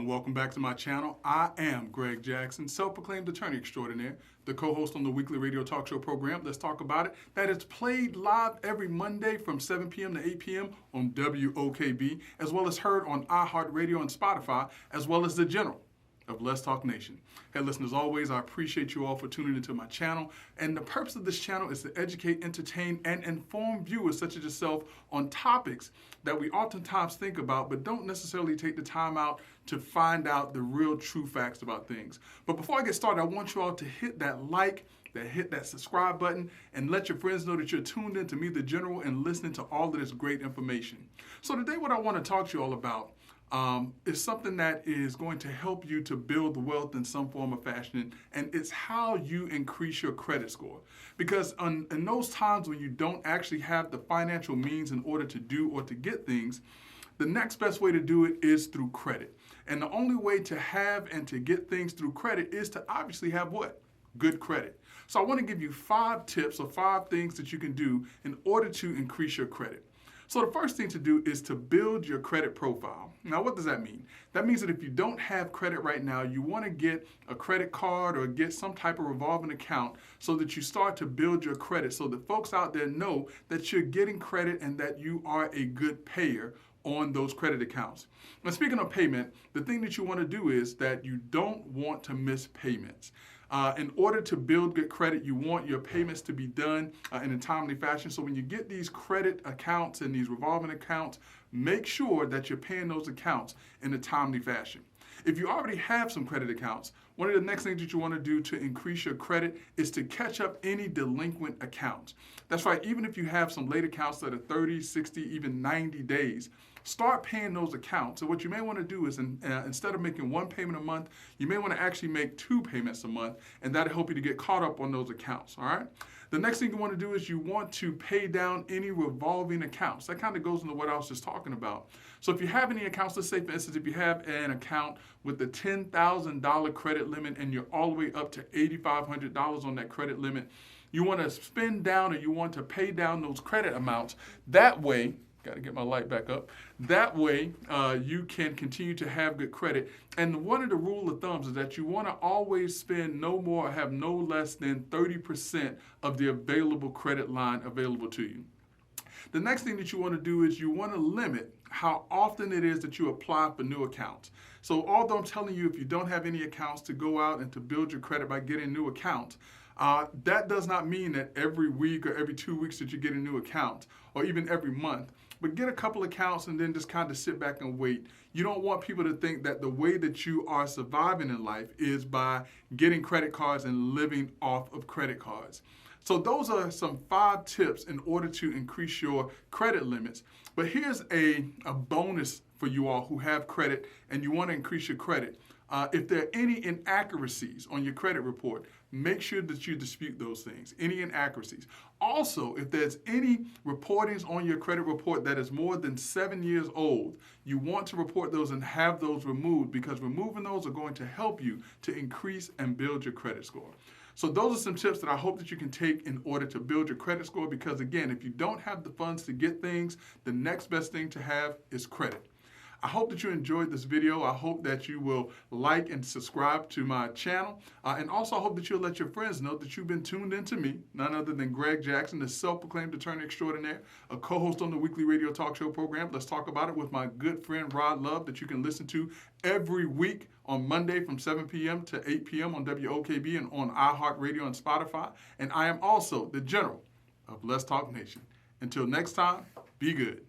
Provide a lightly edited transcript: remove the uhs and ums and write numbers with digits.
welcome back to my channel. I am Greg Jackson, self-proclaimed attorney extraordinaire, the co-host on the weekly radio talk show program, Let's Talk About It, that is played live every Monday from 7 p.m. to 8 p.m. on WOKB, as well as heard on iHeart Radio and Spotify, as well as the General of Let's Talk Nation. Hey, listen, as always, I appreciate you all for tuning into my channel. And the purpose of this channel is to educate, entertain, and inform viewers such as yourself on topics that we oftentimes think about, but don't necessarily take the time out to find out the real true facts about things. But before I get started, I want you all to hit that like, hit that subscribe button, and let your friends know that you're tuned in to me, the General, and listening to all of this great information. So today what I want to talk to you all about is something that is going to help you to build wealth in some form or fashion, and it's how you increase your credit score. Because in those times when you don't actually have the financial means in order to do or to get things, the next best way to do it is through credit. And the only way to have and to get things through credit is to obviously have what? Good credit. So I want to give you 5 tips or 5 things that you can do in order to increase your credit. So the first thing to do is to build your credit profile. Now, what does that mean? That means that if you don't have credit right now, you want to get a credit card or get some type of revolving account so that you start to build your credit so that folks out there know that you're getting credit and that you are a good payer on those credit accounts. Now, speaking of payment, the thing that you want to do is that you don't want to miss payments. In order to build good credit, you want your payments to be done in a timely fashion. So when you get these credit accounts and these revolving accounts, make sure that you're paying those accounts in a timely fashion. If you already have some credit accounts, one of the next things that you want to do to increase your credit is to catch up any delinquent accounts. That's right, even if you have some late accounts that are 30, 60, even 90 days, start paying those accounts. So what you may want to do is instead of making 1 payment a month, you may want to actually make 2 payments a month, and that'll help you to get caught up on those accounts, all right? The next thing you want to do is you want to pay down any revolving accounts. That kind of goes into what I was just talking about. So if you have any accounts, let's say for instance, if you have an account with the $10,000 credit limit and you're all the way up to $8,500 on that credit limit, you want to spend down or you want to pay down those credit amounts. That way, got to get my light back up. That way, you can continue to have good credit. And one of the rule of thumbs is that you want to always spend no more or have no less than 30% of the available credit line available to you. The next thing that you want to do is you want to limit how often it is that you apply for new accounts. So although I'm telling you if you don't have any accounts to go out and to build your credit by getting new accounts, that does not mean that every week or every 2 weeks that you get a new account or even every month. But get a couple accounts and then just kind of sit back and wait. You don't want people to think that the way that you are surviving in life is by getting credit cards and living off of credit cards. So those are some 5 tips in order to increase your credit limits. But here's a bonus for you all who have credit and you want to increase your credit. If there are any inaccuracies on your credit report, make sure that you dispute those things, any inaccuracies. Also, if there's any reportings on your credit report that is more than 7 years old, you want to report those and have those removed because removing those are going to help you to increase and build your credit score. So those are some tips that I hope that you can take in order to build your credit score because, again, if you don't have the funds to get things, the next best thing to have is credit. I hope that you enjoyed this video. I hope that you will like and subscribe to my channel. And also I hope that you'll let your friends know that you've been tuned in to me, none other than Greg Jackson, the self-proclaimed attorney extraordinaire, a co-host on the weekly radio talk show program, Let's Talk About It with my good friend Rod Love that you can listen to every week on Monday from 7 p.m. to 8 p.m. on WOKB and on iHeart Radio and Spotify. And I am also the General of Let's Talk Nation. Until next time, be good.